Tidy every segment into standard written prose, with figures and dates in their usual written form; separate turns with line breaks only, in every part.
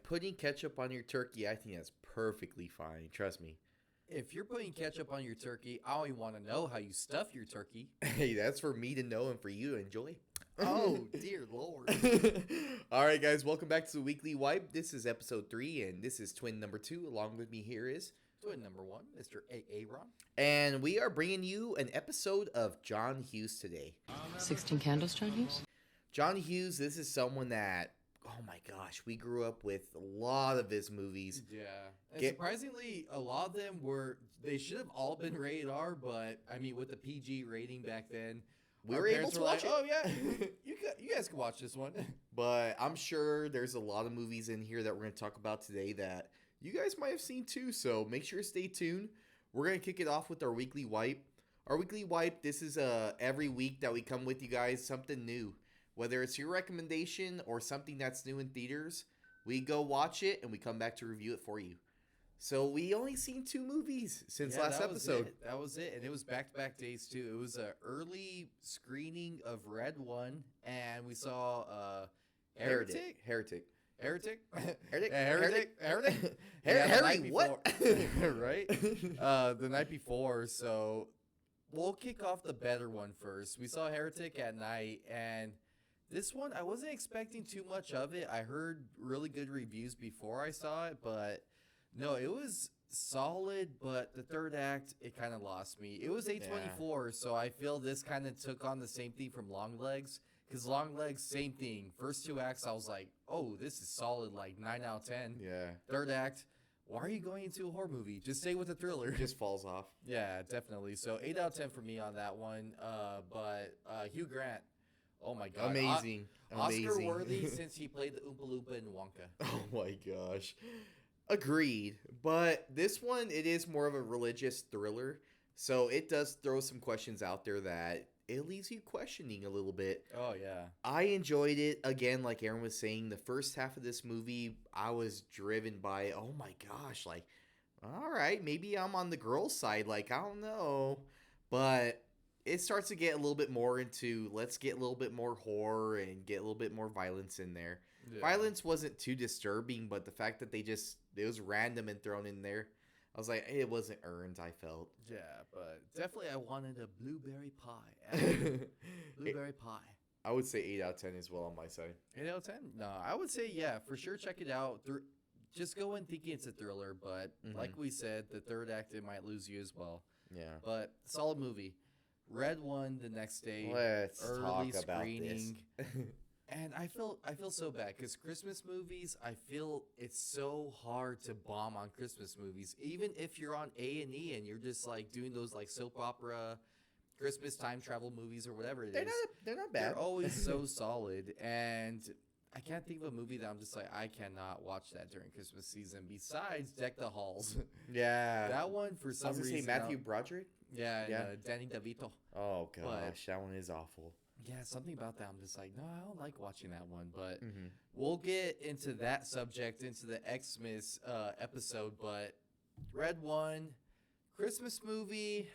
putting ketchup on your turkey, I think that's perfectly fine. Trust me.
If you're putting ketchup on your turkey, I only want to know how you stuff your turkey.
Hey, that's for me to know and for you to enjoy.
Oh, dear Lord.
All right, guys, welcome back to the Weekly Wipe. This is episode 3, and this is twin number 2. Along with me here is
Twin number 1, Mr. Aaron.
And we are bringing you an episode of John Hughes today.
16 Candles, John Hughes?
John Hughes, this is someone that, oh my gosh, we grew up with a lot of his movies.
Yeah. And surprisingly, a lot of them they should have all been rated R, but, I mean, with the PG rating back then,
we were able to watch it.
Oh, yeah, you guys can watch this one.
But I'm sure there's a lot of movies in here that we're going to talk about today that you guys might have seen too, so make sure to stay tuned. We're going to kick it off with our Weekly Wipe. Our Weekly Wipe, this is every week that we come with you guys, something new. Whether it's your recommendation or something that's new in theaters, we go watch it and we come back to review it for you. So we only seen 2 movies since last episode.
That was it. And it was back-to-back days, too. It was an early screening of Red 1, and we saw Heretic?
Heretic.
Heretic?
Heretic?
Harry,
what?
Right? The night before, so we'll kick off the better one first. We saw Heretic at night, and this one, I wasn't expecting too much of it. I heard really good reviews before I saw it, but no, it was solid, but the third act, it kind of lost me. It was A24, so I feel this kind of took on the same thing from Longlegs, because Longlegs, same thing. First 2 acts, I was like, oh, this is solid, like 9 out of 10.
Yeah.
Third act, why are you going into a horror movie? Just stay with the thriller.
Just falls off.
Yeah, definitely. So 8 out of 10 for me on that one. But Hugh Grant, oh my God.
Amazing.
Oscar worthy since he played the Oompa Loompa in Wonka.
Oh my gosh. Agreed. But this one, it is more of a religious thriller. So it does throw some questions out there that it leaves you questioning a little bit.
Oh, yeah.
I enjoyed it. Again, like Aaron was saying, the first half of this movie, I was driven by, oh my gosh, like, all right, maybe I'm on the girl's side. Like, I don't know. But it starts to get a little bit more into, let's get a little bit more horror and get a little bit more violence in there. Yeah. Violence wasn't too disturbing, but the fact that it was random and thrown in there, I was like, hey, it wasn't earned, I felt.
Yeah, but definitely I wanted a blueberry pie. Blueberry pie.
I would say 8 out of 10 as well on my side.
8 out of 10? No, I would say, yeah, for sure check it out. Just go in thinking it's a thriller, but like we said, the third act, it might lose you as well.
Yeah.
But solid movie. Red 1 the next day.
Let's
early
talk about
screening.
this.
And I feel so bad because Christmas movies, I feel it's so hard to bomb on Christmas movies. Even if you're on A&E and you're just like doing those like soap opera, Christmas time travel movies or whatever it is.
They're not bad.
They're always so solid. And I can't think of a movie that I'm just like, I cannot watch that during Christmas season besides Deck the Halls.
Yeah.
That one for some reason.
I was going to say Matthew Broderick?
Yeah. Danny DeVito.
Oh, gosh. That one is awful.
Yeah, something about that. I'm just like, no, I don't like watching that one. But we'll get into that subject, into the Xmas episode. But Red 1, Christmas movie,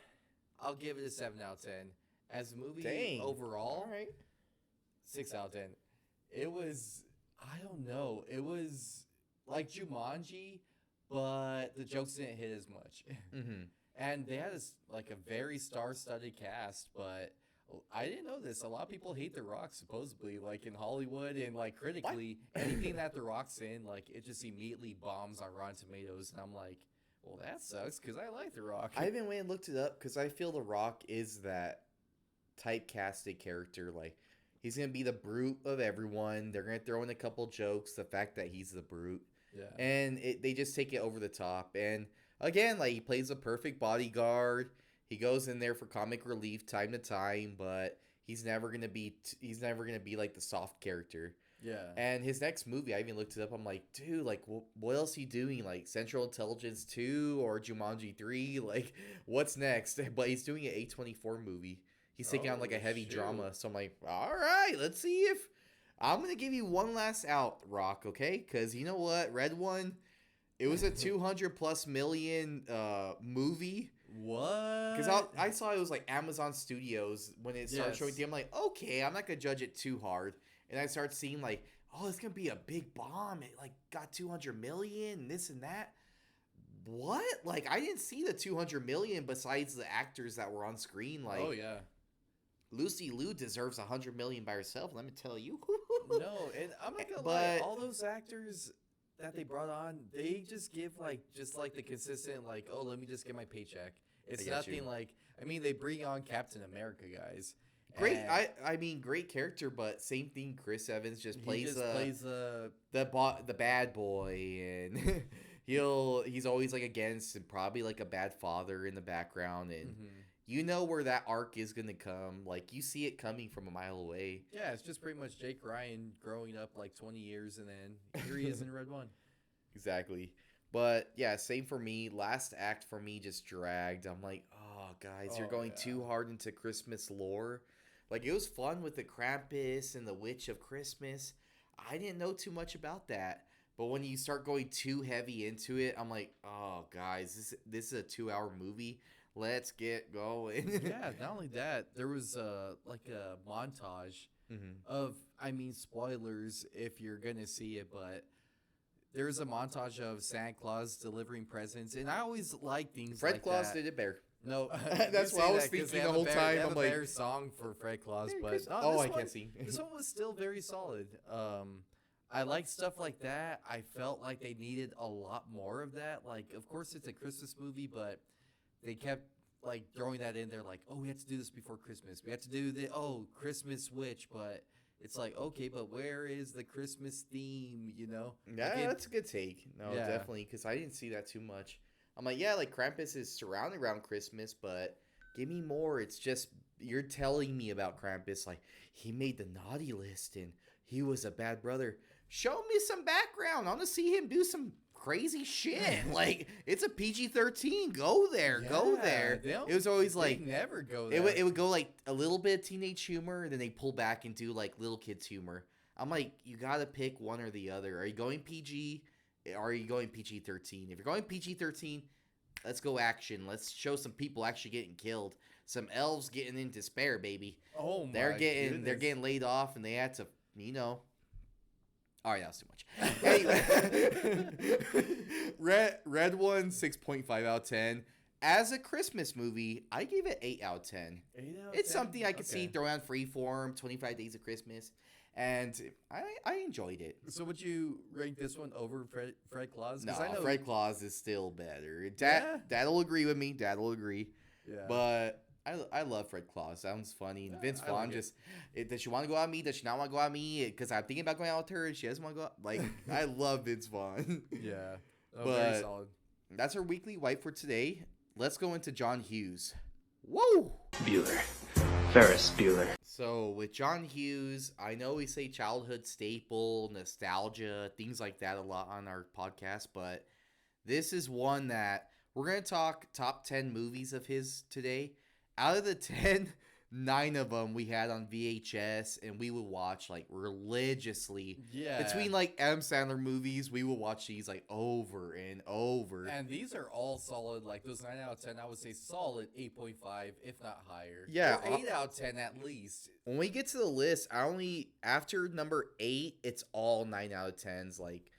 I'll give it a 7 out of 10. As a movie overall,
all right.
6 out of 10. It was, I don't know. It was like Jumanji, but the jokes didn't hit as much. And they had a very star-studded cast, but I didn't know this. A lot of people hate The Rock, supposedly, like in Hollywood and like critically. What? Anything that The Rock's in, like it just immediately bombs on Rotten Tomatoes. And I'm like, well, that sucks because I like The Rock.
I even went and looked it up because I feel The Rock is that typecasted character. Like he's gonna be the brute of everyone. They're gonna throw in a couple jokes. The fact that he's the brute.
Yeah.
And they just take it over the top. And again, like he plays a perfect bodyguard. He goes in there for comic relief time to time, but he's never gonna be like the soft character.
Yeah.
And his next movie, I even looked it up. I'm like, dude, like what else he doing? Like Central Intelligence 2 or Jumanji 3? Like what's next? But he's doing an A24 movie. He's taking on like a heavy drama. So I'm like, all right, let's see if I'm gonna give you one last out, Rock. Okay, because you know what, Red 1. It was a 200+ million movie.
What?
Because I saw it was like Amazon Studios when it started
Yes.
showing. I'm like, okay, I'm not gonna judge it too hard. And I start seeing like, oh, it's gonna be a big bomb. It like got 200 million, and this and that. What? Like, I didn't see the 200 million besides the actors that were on screen. Like,
Oh yeah.
Lucy Liu deserves 100 million by herself. Let me tell you.
No, and I'm not gonna lie,
But
all those actors that they brought on, they just give like the consistent like, oh, let me just get my paycheck. It's
I got
nothing
you.
like, I mean, they bring on Captain America guys.
great.
and
I mean, great character, but same thing. Chris Evans just
he
plays
just plays the
the bad boy, and he's always like against and probably like a bad father in the background, and you know where that arc is gonna come. Like, you see it coming from a mile away.
yeah, it's just pretty much Jake Ryan growing up like 20 years, and then here he is in Red One.
Exactly. But yeah, same for me. Last act for me just dragged. I'm like, oh guys, you're
Oh,
going
yeah.
too hard into Christmas lore. Like, it was fun with the Krampus and the Witch of Christmas. I didn't know too much about that. But when you start going too heavy into it, I'm like, oh guys, this is a 2-hour movie. Let's get going.
Yeah, not only that, there was like a montage of, I mean, spoilers if you're gonna see it, but there's a montage of Santa Claus delivering presents, and I always like things
Fred
like
Claus
that.
did it better.
No,
That's
you
what I
say
was
that 'cause
thinking
they
the
have a
whole
better-
time.
They have
I'm
a
like,
better song for Fred Claus,
Merry
but
Christmas.
no,
Oh,
this
I
one-
can't sing.
This one was still very solid. I like stuff like that. I felt like they needed a lot more of that. Like, of course, it's a Christmas movie, but they kept like throwing that in there, like, oh, we have to do this before Christmas. We have to do the Christmas witch, but it's like, okay, but where is the Christmas theme? You know?
Yeah,
Like,
that's a good take. No,
Yeah.
definitely, because I didn't see that too much. I'm like, yeah, like Krampus is surrounded around Christmas, but give me more. It's just you're telling me about Krampus, like he made the naughty list and he was a bad brother. Show me some background. I want to see him do some crazy shit. Like, it's a PG-13. Go there, go there. It was always like
they never go
it
there.
it would go like a little bit of teenage humor, and then they pull back and do like little kids humor. I'm like, you gotta pick one or the other. Are you going PG? Or are you going PG-13? If you're going PG-13, let's go action. Let's show some people actually getting killed. Some elves getting in despair, baby.
Oh my
They're
goodness.
getting laid off, and they had to, All right, that was too much. Anyway, Red One 6.5 out of 10. As a Christmas movie, I gave it 8 out of 10.
8 out of
It's
10?
something I could see
Okay.
throw on Freeform, 25 Days of Christmas, and I enjoyed it.
So would you rank this one over Fred Claus?
No,
'Cause I know
Fred Claus is still better.
Yeah?
Dad'll agree with me. Dad will agree.
Yeah.
But I love Fred Claus. Sounds funny. And
Yeah,
Vince
I
Vaughn
like it.
does she want to go out with me? Does she not want to go out with me? Because I'm thinking about going out with her and she doesn't want to go out. Like, I love Vince Vaughn.
yeah. Oh,
But-
very solid.
That's our weekly wipe for today. Let's go into John Hughes. Whoa!
Bueller. Ferris Bueller.
So with John Hughes, I know we say childhood staple, nostalgia, things like that a lot on our podcast, but this is one that we're going to talk top 10 movies of his today. Out of the 10, 9 of them we had on VHS and we would watch like religiously.
Yeah.
Between like Adam Sandler movies, we would watch these like over and over.
And these are all solid. Like those 9 out of 10, I would say solid 8.5, if not higher.
Yeah,
Or 8 out of 10 at least.
When we get to the list, after number 8, it's all 9 out of 10s. Like,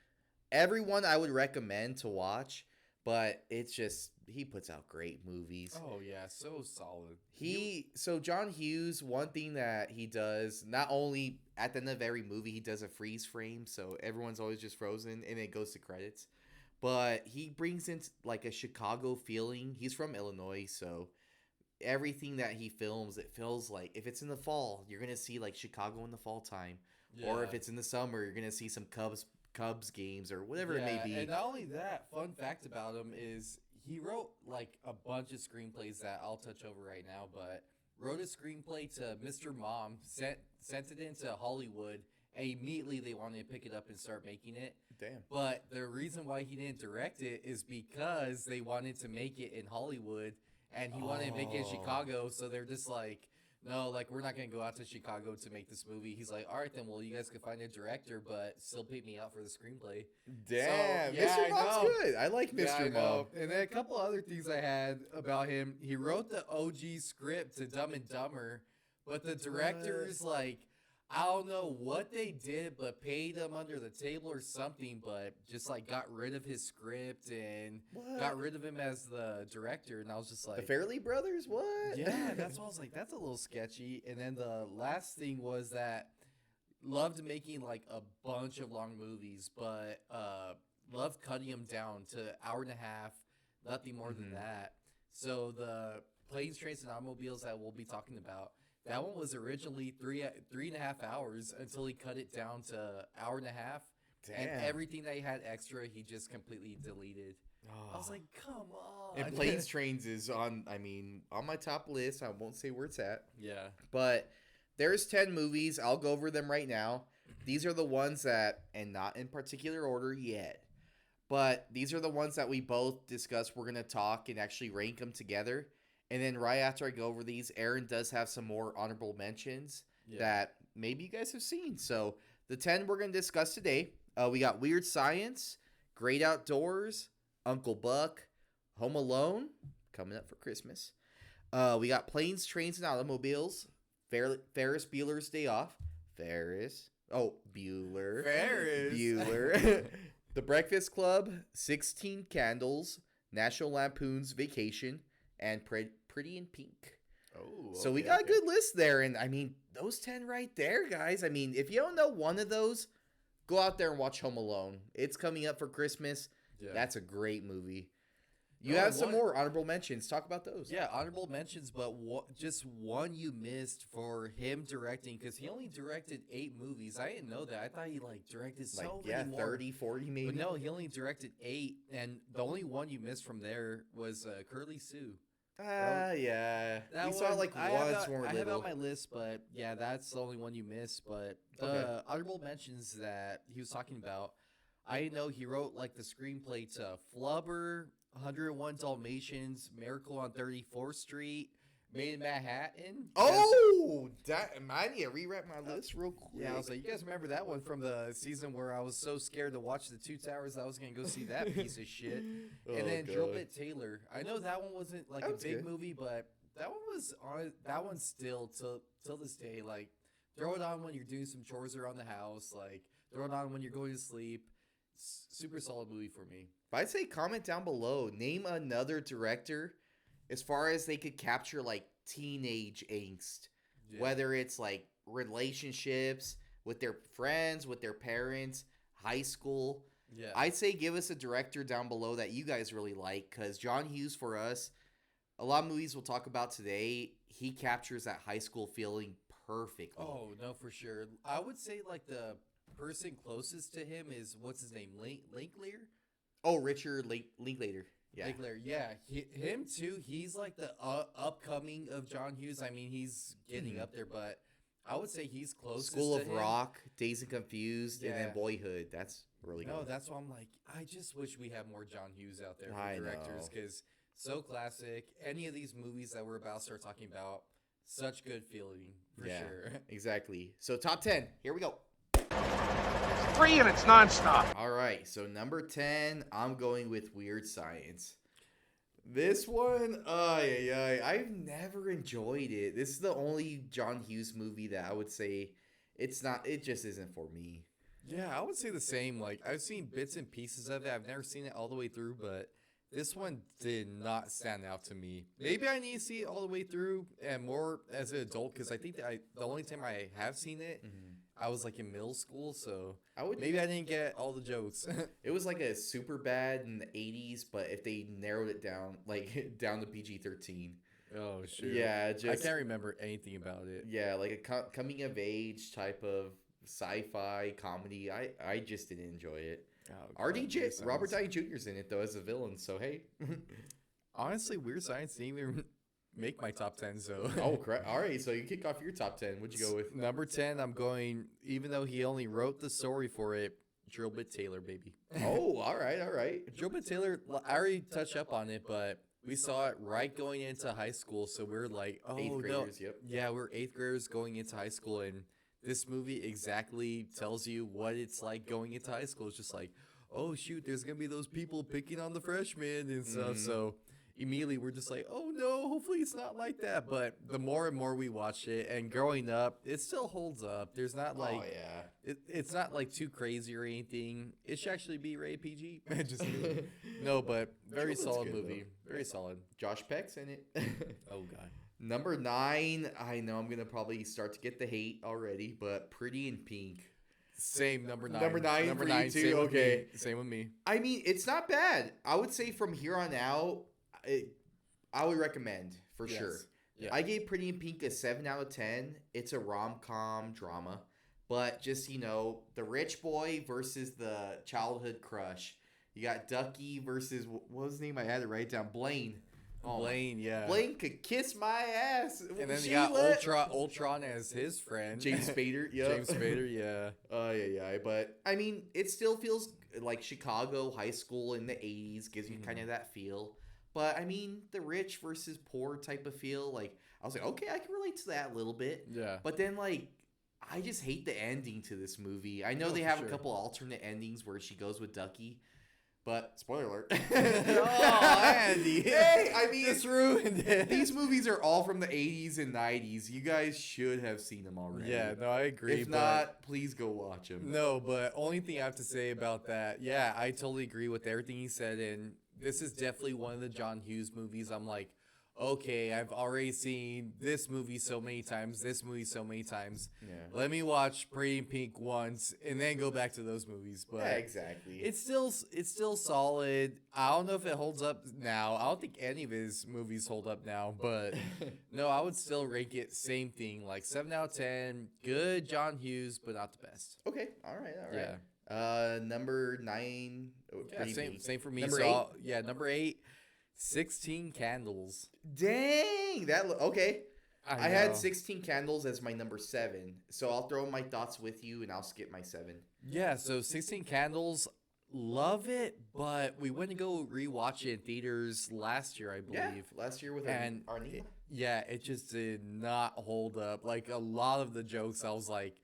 everyone I would recommend to watch, but it's just, he puts out great movies.
Oh, yeah. So solid.
So John Hughes, one thing that he does, not only at the end of every movie, he does a freeze frame, so everyone's always just frozen, and it goes to credits. But he brings in, like, a Chicago feeling. He's from Illinois, so everything that he films, it feels like if it's in the fall, you're gonna see like Chicago in the fall time, or if
Yeah.
it's in the summer, you're gonna see some Cubs games or whatever it may
Yeah,
be.
And not only that, fun fact about him is he wrote like a bunch of screenplays that I'll touch over right now, but wrote a screenplay to Mr. Mom, sent it into Hollywood, and immediately they wanted to pick it up and start making it.
Damn.
But the reason why he didn't direct it is because they wanted to make it in Hollywood and he wanted to make it in
Oh.
Chicago, so they're just like, no, like, we're not going to go out to Chicago to make this movie. He's like, all right, then, well, you guys can find a director, but still pay me out for the screenplay.
Damn,
yeah, I
Mr. Mom's
know.
good. I like Mr.
Yeah, I
Mom.
know. And then a couple other things I had about him. He wrote the OG script to Dumb and Dumber, but the director's like, I don't know what they did, but paid him under the table or something, but just like got rid of his script and got rid of him as the director. And I was just
The
like,
Fairley Brothers? What?
yeah, that's why I was like, that's a little sketchy. And then the last thing was that loved making like a bunch of long movies, but loved cutting them down to hour and a half, nothing more than that. So the Planes, Trains, and Automobiles that we'll be talking about, that one was originally 3.5 hours until he cut it down to hour and a half. And
Damn.
everything that he had extra, he just completely deleted. I was like, come on.
And Planes, Trains is on, I mean, on my top list. I won't say where it's at.
Yeah.
But there's 10 movies. I'll go over them right now. These are the ones that, and not in particular order yet, but these are the ones that we both discussed. We're going to talk and actually rank them together. And then right after I go over these, Aaron does have some more honorable mentions that maybe you guys have seen. So the 10 we're going to discuss today, we got Weird Science, Great Outdoors, Uncle Buck, Home Alone, coming up for Christmas. We got Planes, Trains, and Automobiles, Ferris Bueller's Day Off, Bueller.
Ferris.
Bueller. The Breakfast Club, 16 Candles, National Lampoon's Vacation, and Pretty in Pink.
Oh,
So we got a good list there. And I mean, those 10 right there, guys. I mean, if you don't know one of those, go out there and watch Home Alone. It's coming up for Christmas.
Yeah.
That's a great movie. You
Oh,
have some
one-
more honorable mentions. Talk about those.
Yeah, honorable mentions, but just one you missed for him directing, because he only directed 8 movies. I didn't know that. I thought he like directed so many more.
30, 40 maybe.
But no, he only directed 8, and the only one you missed from there was Curly Sue.
Yeah.
That
We saw it
one,
like
I
once
have,
when we
I
were
have it
little.
on my list, but yeah, that's the only one you missed. But the
Okay.
honorable mentions that he was talking about, I know he wrote like the screenplay to Flubber, 101 Dalmatians, Miracle on 34th Street, Made in Manhattan.
Oh, I need to rewrite my list real quick.
Yeah, I was like, you guys remember that one from the season where I was so scared to watch the Two Towers that I was going to go see that piece of shit.
Oh,
And then
God.
Drill Bit Taylor. I know that one wasn't like
That
a
was
big
good.
movie, but that one was on. That one still till this day. Like, throw it on when you're doing some chores around the house. Like, throw it on when you're going to sleep. Super solid movie for me.
But I'd say comment down below. Name another director as far as they could capture like teenage angst.
Yeah.
Whether it's like relationships with their friends, with their parents, high school.
Yeah.
I'd say give us a director down below that you guys really like, because John Hughes, for us, a lot of movies we'll talk about today, he captures that high school feeling perfectly.
Oh no, for sure. I would say like the person closest to him is what's his name, Linklater.
Oh, Richard Linklater. Yeah.
Linklater, yeah, him too. He's like the upcoming of John Hughes. I mean, he's getting up there, but I would say he's closest.
School
to
of
him.
Rock, Dazed and Confused, and
Yeah.
then Boyhood. That's really
No,
good.
that's why I'm like, I just wish we had more John Hughes out there
I
for directors,
know.
because so classic. Any of these movies that we're about to start talking about, such good feeling for
Yeah.
sure.
Exactly. So top 10. Here we go.
3 and it's nonstop.
All right. So number 10, I'm going with Weird Science. This one, I've never enjoyed it. This is the only John Hughes movie that I would say it just isn't for me.
Yeah, I would say the same. Like, I've seen bits and pieces of it. I've never seen it all the way through, but this one did not stand out to me. Maybe I need to see it all the way through and more as an adult, because I think that the only time I have seen it, I was like in middle school, so maybe I didn't get all the jokes.
It was like a super bad in the 80s, but if they narrowed it down, like down to PG-13.
Oh, shoot.
Yeah,
I can't remember anything about it.
Yeah, like a coming of age type of sci-fi comedy. I just didn't enjoy it.
Oh,
RDJ
Weird
Robert
Science.
Downey Jr.'s in it though as a villain, so hey.
Honestly, Weird Science didn't even make my top 10, so.
Oh crap! All right, so you kick off your top 10. What'd you go with?
Number 10, I'm going, even though he only wrote the story for it, Drill Bit Taylor, baby.
Oh, all right.
Drill Bit Taylor, I already touched up on it, but we saw it right going into high school, so we're like, oh,
Eighth
no.
graders, yep.
Yeah, we're 8th graders going into high school, and this movie exactly tells you what it's like going into high school. It's just like, oh, shoot, there's going to be those people picking on the freshmen and stuff, so immediately we're just like, oh no, hopefully it's not like that. But the more and more we watch it, and growing up, it still holds up. There's not like,
Oh yeah.
it's not like too crazy or anything. It should actually be rated PG. Just kidding. No, but very
Children's
solid
good,
movie.
though.
Very solid.
Josh Peck's in it.
Oh god.
Number 9, I know I'm gonna probably start to get the hate already, but Pretty in Pink.
Same number 9.
Number 9
Number
for
9.
you too?
Same with me.
Okay.
Same with me.
I mean, it's not bad. I would say from here on out, I would recommend for
Yes.
sure.
Yeah.
I gave Pretty in Pink a 7 out of 10. It's a rom-com drama, but just, the rich boy versus the childhood crush. You got Ducky versus, what was his name? I had it right down. Blaine. Oh,
Blaine, yeah.
Blaine could kiss my ass.
And then
She
you got
let-
Ultron as his friend.
James Spader. Yep.
James Spader, yeah.
Yeah. But, I mean, it still feels like Chicago high school in the 80s. Gives you kind of that feel. But, I mean, the rich versus poor type of feel. Like, I was like, okay, I can relate to that a little bit.
Yeah.
But then, like, I just hate the ending to this movie. I know
Oh,
they
for
have
sure.
a couple alternate endings where she goes with Ducky. But, spoiler alert.
Oh, Andy.
Hey, I mean,
This ruined it.
these movies are all from the 80s and 90s. You guys should have seen them already.
Yeah, no, I agree.
If
but
not, please go watch them.
no, but only thing I have to say about that, yeah, I totally agree with everything he said. And this is definitely one of the John Hughes movies. I'm like, okay, I've already seen this movie so many times, this movie so many times.
Yeah.
Let me watch Pretty in Pink once and then go back to those movies. But
Yeah, exactly.
it's still solid. I don't know if it holds up now. I don't think any of his movies hold up now, but no, I would still rank it same thing, like 7 out of 10. Good John Hughes, but not the best.
Okay, all right.
Yeah.
Number 9.
Yeah, same for me.
Number
So yeah, number 8, 16 Candles.
Dang, okay. I
know.
had 16 Candles as my number 7, so I'll throw my thoughts with you and I'll skip my 7.
Yeah, so 16 Candles, love it, but we went to go rewatch it in theaters last year, I believe.
Yeah, last year with
And
Arnita.
yeah, it just did not hold up. Like a lot of the jokes, I was like,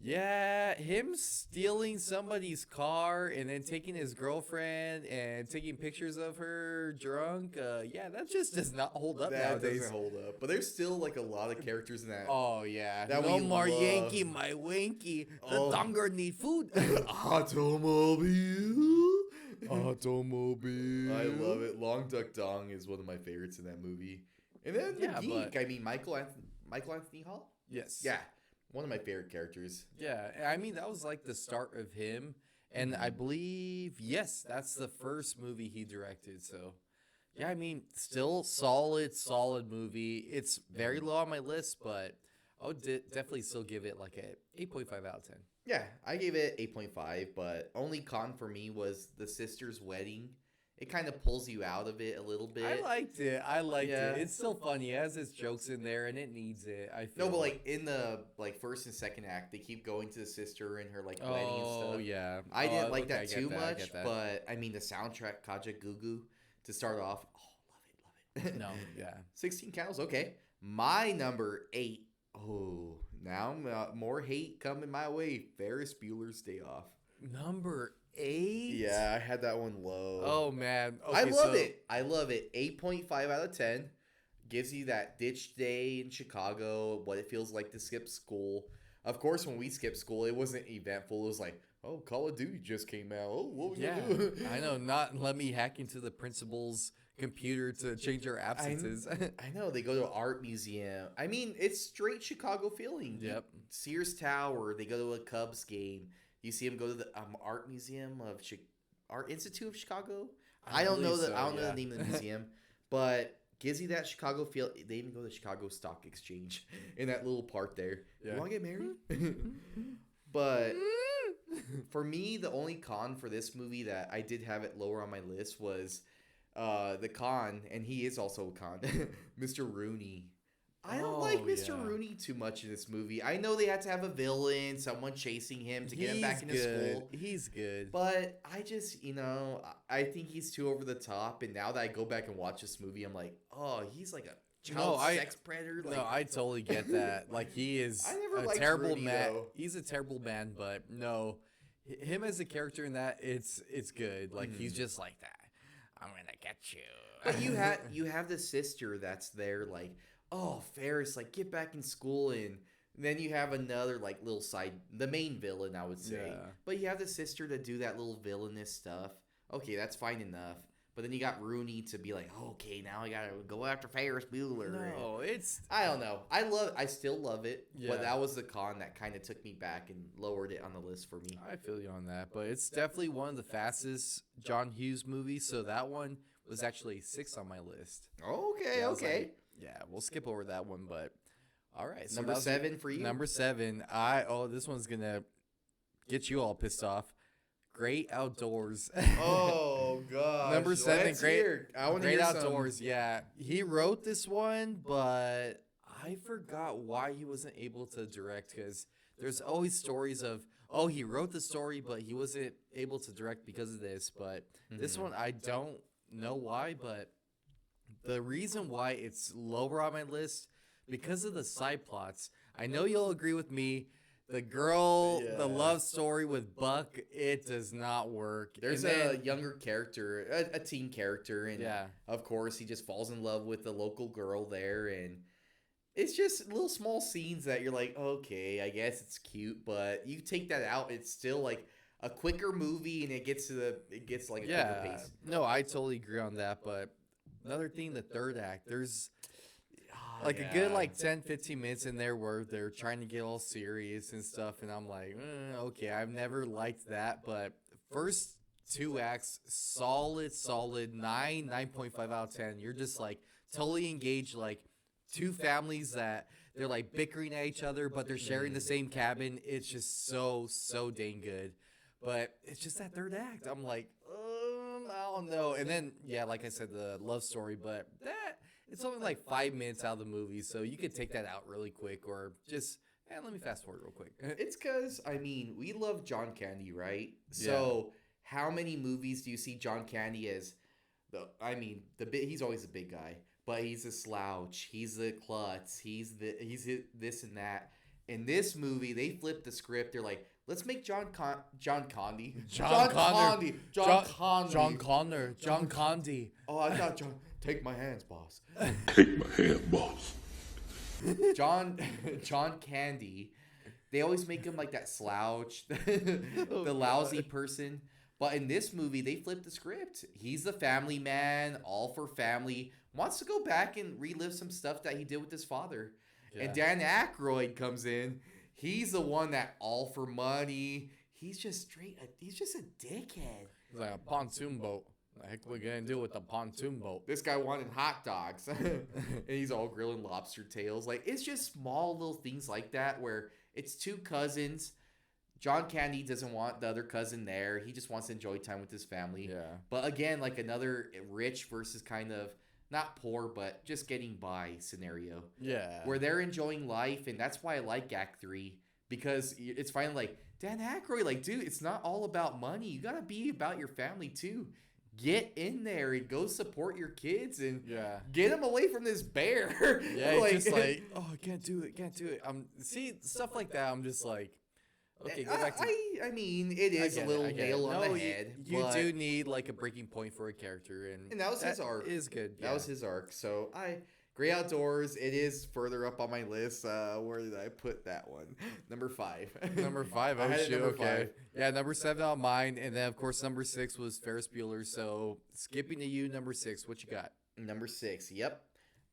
yeah, him stealing somebody's car and then taking his girlfriend and taking pictures of her drunk. Yeah, that just does not hold up
That
nowadays.
doesn't hold up. But there's still like a lot of characters in that.
Oh yeah,
That
no
we
more
love.
Yankee, my Wanky. The
Oh.
donger need food.
Automobile.
Automobile.
I love it. Long Duck Dong is one of my favorites in that movie. And then the
Yeah,
geek.
but-
I mean, Michael Anthony Hall.
Yes.
Yeah, one of my favorite characters.
Yeah, I mean that was like the start of him, and I believe yes, that's the first movie he directed. So, yeah, I mean still solid movie. It's very low on my list, but I would definitely still give it like a 8.5 out of 10.
Yeah, I gave it 8.5, but only con for me was the sister's wedding. It kind of pulls you out of it a little bit.
I liked it.
Yeah.
It's still funny. It has its jokes in there, and it needs it. I feel
No, but like in the first and second act, they keep going to the sister and her wedding and
oh
stuff.
yeah,
I didn't like
okay, I
that
get
too
I
much,
get that.
but I mean the soundtrack Kaja Gugu to start off. Oh, love it.
no, yeah.
16 Candles. Okay, my number 8. Oh, now more hate coming my way. Ferris Bueller's Day Off.
Number 8.
Yeah, I had that one low.
Oh man,
I
okay,
love
so-
it. I love it. 8.5 out of 10. Gives you that ditch day in Chicago, what it feels like to skip school. Of course, when we skipped school, it wasn't eventful. It was like, oh, Call of Duty just came out. Oh, what was
Yeah,
you do?
I know. Not let me hack into the principal's computer to change our absences.
I know. They go to an art museum. I mean, it's straight Chicago feeling.
Yep.
Sears Tower. They go to a Cubs game. You see them go to the art museum of Art Institute of Chicago. I don't know
believe so,
I don't know
yeah.
the name of the museum, but gives you that Chicago feel. They even go to the Chicago Stock Exchange in that little part there.
Yeah.
You want to get married? But for me, the only con for this movie that I did have it lower on my list was the con, and he is also a con, Mr. Rooney. I don't like
Oh,
Mr.
yeah.
Rooney too much in this movie. I know they had to have a villain, someone chasing him to get him back into
good.
school.
He's good.
But I just, I think he's too over the top. And now that I go back and watch this movie, I'm like, oh, he's like a child sex predator. Like,
No, I totally get that. Like he is
I never
a
liked
terrible
Rudy,
man.
though.
He's a terrible man, but no, him as a character in that, it's good. Like he's just like that. I'm gonna get you.
But you have the sister that's there, like, oh, Ferris, like, get back in school, and then you have another like little side, the main villain, I would say.
Yeah.
But you have the sister to do that little villainous stuff. Okay, that's fine enough. But then you got Rooney to be like, oh, okay, now I gotta go after Ferris Bueller.
No, it's
I don't know. I still love it.
Yeah.
But that was the con that kind of took me back and lowered it on the list for me.
I feel you on that, but it's definitely one of the fastest John Hughes movies. So that one was actually 6 on my list.
Okay,
Yeah, I was
okay.
like, yeah, we'll skip over that one, but all right. So
Number
that was
7 for you.
Number 7. This one's gonna get you all pissed off. Great Outdoors.
Oh gosh.
Number 7.
Let's
Great.
hear. I want to
Great
hear some.
Outdoors. Yeah, he wrote this one, but I forgot why he wasn't able to direct because there's always stories of he wrote the story, but he wasn't able to direct because of this. But this one I don't know why, but the reason why it's lower on my list because of the side plots. I know you'll agree with me. The girl,
Yeah.
the love story with Buck, it does not work.
There's
And
a
then-
younger character, a teen character, and
Yeah.
of course he just falls in love with the local girl there, and it's just little small scenes that you're like, okay, I guess it's cute, but you take that out, it's still like a quicker movie, and it gets like a quicker pace.
No, I totally agree on that. But another thing, the third act, there's like a good like 10, 15 minutes in there where they're trying to get all serious and stuff. And I'm like, okay, I've never liked that. But first 2 acts, solid 9.5 out of 10. You're just like totally engaged, like 2 families that they're like bickering at each other, but they're sharing the same cabin. It's just so dang good. But it's just that third act. I'm like, I don't know. And then, yeah, like I said, the love story, but it's only like 5 minutes out of the movie, so you could take that out really quick or just, let me fast forward real quick.
It's because, I mean, we love John Candy, right? So how many movies do you see John Candy as? He's always a big guy, but he's a slouch. He's the klutz. He's this and that. In this movie, they flipped the script. They're like, let's make John Condi.
John
John
Condi.
Oh, I thought John. Take my hands, boss.
Take my hand, boss.
John Candy. They always make him like that slouch, the lousy person. But in this movie, they flipped the script. He's the family man, all for family. Wants to go back and relive some stuff that he did with his father.
Yeah.
And Dan Aykroyd comes in. He's the one that all for money. He's just he's just a dickhead.
It's like a pontoon boat. The heck we gonna do with the pontoon boat?
This guy wanted hot dogs. And he's all grilling lobster tails. Like, it's just small little things like that where it's 2 cousins. John Candy doesn't want the other cousin there. He just wants to enjoy time with his family.
Yeah.
But again, like another rich versus kind of not poor, but just getting by scenario.
Yeah.
Where they're enjoying life. And that's why I like Act 3. Because it's finally like, Dan Aykroyd, like, dude, it's not all about money. You got to be about your family too. Get in there and go support your kids and get them away from this bear.
Yeah, like, it's just like, I can't do it. See, stuff like that, I'm just like, okay, go back to...
I mean, it is a little nail on the head.
You do need, like, a breaking point for a character, and
that was his arc.
It is good.
That was his arc. So, Great Outdoors, it is further up on my list. Where did I put that one? Number 5.
Number 5.
I had it number 5.
Yeah, number 7 on mine, and then of course number 6 was Ferris Bueller. So skipping to you, number 6. What you got?
Number 6. Yep,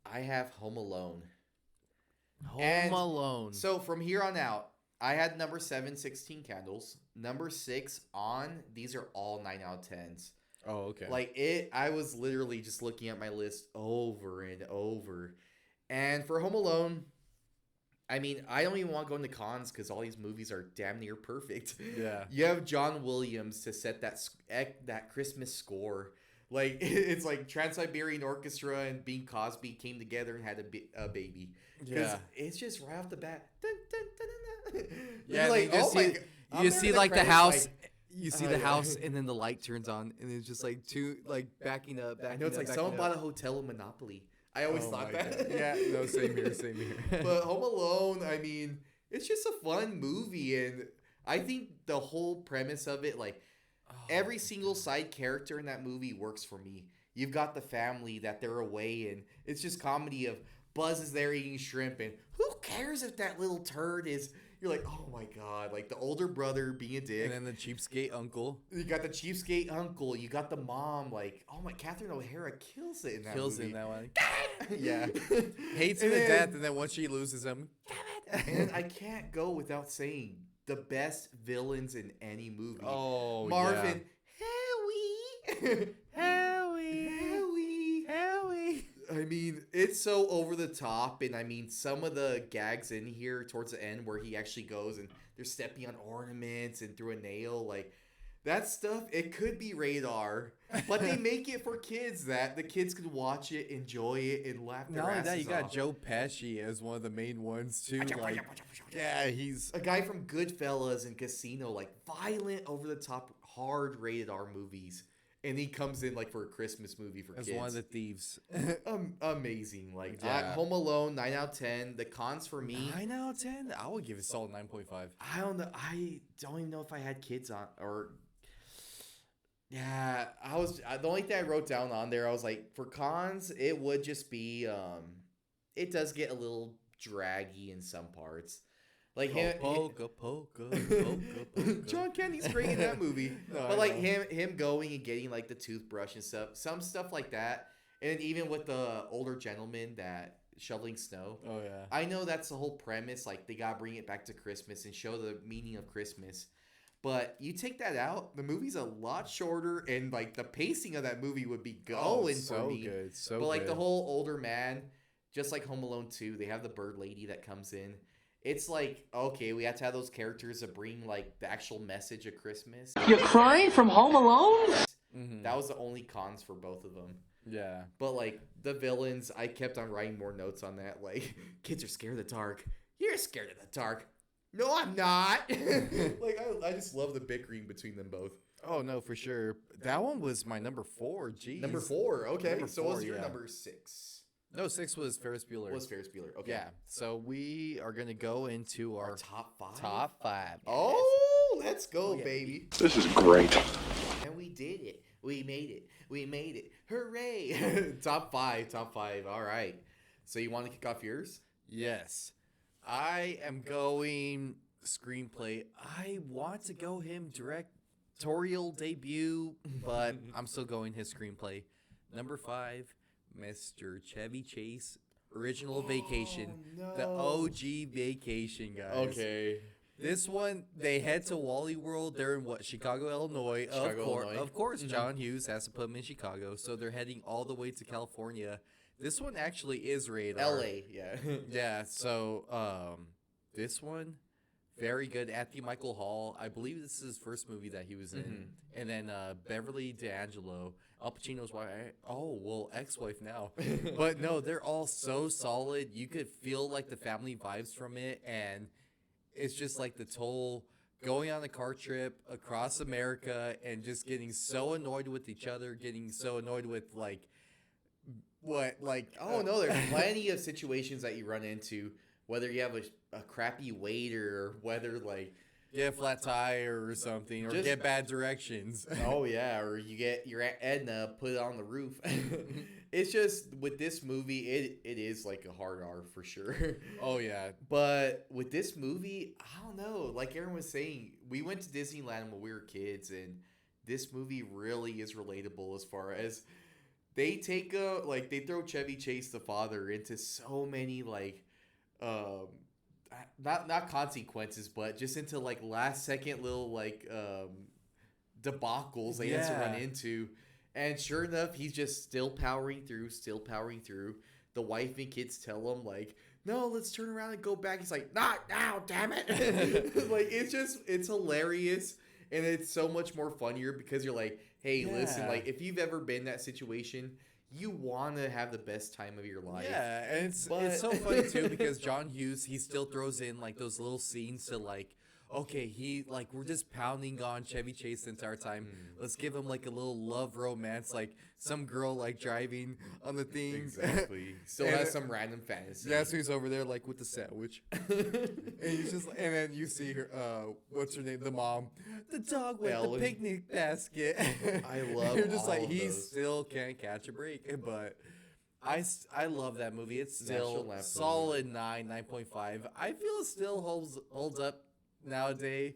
I have Home Alone.
Home Alone.
So from here on out, I had number 7, 16 Candles. Number 6 on. These are all 9 out of 10s.
Oh, okay.
Like I was literally just looking at my list over and over. And for Home Alone, I mean, I don't even want to go into cons because all these movies are damn near perfect.
Yeah.
You have John Williams to set that Christmas score. Like, it's like Trans-Siberian Orchestra and Bing Cosby came together and had a baby.
Yeah.
It's just right off the bat. Dun, dun, dun, dun, dun.
Yeah,
You're like,
you see like the house. You see the
yeah.
house, and then the light turns on, and it's just like backing up.
I know it's like someone bought a hotel in Monopoly. I always thought that.
Yeah, no, same here.
But Home Alone, I mean, it's just a fun movie, and I think the whole premise of it, like, Every single side character in that movie works for me. You've got the family that they're away, and it's just comedy of Buzz is there eating shrimp, and who cares if that little turd is. You're like, oh my god, like the older brother being a dick.
And then the cheapskate uncle.
You got the cheapskate uncle. You got the mom. Like, oh my, Catherine O'Hara kills it in that
Kills
movie.
in that one. Yeah. Hates
And
him to
then-
death, and then once she loses him,
And I can't go without saying the best villains in any movie.
oh
Marvin, Howie,
Howie,
Howie.
Howie.
I mean, it's so over the top, and I mean, some of the gags in here towards the end where he actually goes and they're stepping on ornaments and through a nail, like that stuff. It could be rated R, but they make it for kids that the kids can watch it, enjoy it, and laugh their
Not only
asses
that, you got
off.
Joe Pesci as one of the main ones too. Like, yeah, he's
A guy from Goodfellas and Casino, like violent, over the top, hard rated R movies, and he comes in like for a Christmas movie for
as
kids.
one of the thieves.
Amazing. Like
Yeah.
Home Alone, 9 out of 10. The cons for me,
9 out of 10. I would give it a solid 9.5.
I don't know. I don't even know if I had kids on or. Yeah, I was the only thing I wrote down on there. I was like, for cons, it would just be it does get a little draggy in some parts. Like
Polka, polka.
John Candy's great in that movie,
No, I
but like
know.
him going and getting like the toothbrush and stuff, some stuff like that, and even with the older gentleman that shoveling snow.
Oh yeah.
I know that's the whole premise. Like they gotta bring it back to Christmas and show the meaning of Christmas. But you take that out, the movie's a lot shorter, and like the pacing of that movie would be going
so
for me.
good, so
but like
good.
the whole older man, just like Home Alone 2, they have the bird lady that comes in. It's like, okay, we have to have those characters to bring like the actual message of Christmas.
You're crying from Home Alone?
Mhm.
That was the only cons for both of them.
Yeah.
But like the villains, I kept on writing more notes on that. Like, kids are scared of the dark. You're scared of the dark. No, I'm not. Like, I just love the bickering between them both.
Oh no, for sure. That one was my number 4. Jeez.
Number 4, okay.
Number
So what's
4,
your
yeah.
number 6?
No, 6 was Ferris Bueller.
Was Ferris Bueller? Okay.
Yeah. So we are gonna go into our
Top 5.
top 5.
Oh, let's go,
yeah.
baby.
This is great.
And we did it. We made it. We made it. Hooray. Top 5. Top 5. All right. So you want to kick off yours?
Yes. I am going screenplay. I want to go him directorial debut, but I'm still going his screenplay. Number 5, Mr. Chevy Chase, Original Vacation. The
no.
OG Vacation, guys.
Okay.
This one, they head to Wally World. They're in what? Chicago, Illinois.
Chicago, Illinois.
Of course, John Hughes has to put them in Chicago, so they're heading all the way to California. This one actually is rated R.
LA, yeah.
Yeah, so this one, very good. Anthony Michael Hall. I believe this is his first movie that he was in. And then Beverly D'Angelo. Al Pacino's wife. Oh, well, ex-wife now. But no, they're all so solid. You could feel like the family vibes from it. And it's just like the total going on a car trip across America and just getting so annoyed with each other, getting so annoyed with like what, like,
Oh no, there's plenty of situations that you run into, whether you have a crappy waiter or whether like
get a flat tire or something, or
Just-
get bad directions.
oh yeah, or you get your Aunt Edna put it on the roof. It's just with this movie, it is like a hard R for sure.
Oh yeah,
But with this movie, I don't know. Like Aaron was saying, we went to Disneyland when we were kids, and this movie really is relatable as far as they take they throw Chevy Chase the father into so many like not consequences, but just into like last second little like debacles they have to run
Yeah.
into. And sure enough, he's just still powering through. The wife and kids tell him like, no, let's turn around and go back. He's like, not now, damn it. Like, it's hilarious. And it's so much more funnier because you're like, hey, listen,
Yeah.
like if you've ever been in that situation, you want to have the best time of your life.
yeah, and it's
But-
so funny too because John Hughes, he still throws in like those little scenes to like, okay, we're just pounding on Chevy Chase the entire time. Let's give him like a little love romance, like some girl like driving on the thing.
Exactly. Still
And
has some random fantasy.
that's who's over there like with the sandwich. And he's just, and then you see her, what's her name, the mom, the dog with
Ellen.
the picnic basket.
I love
You're just
all
like,
of
he
those.
still can't catch a break, but. I love that movie. It's
National
still
Lampoon.
solid 9.5. I feel it still holds up nowadays.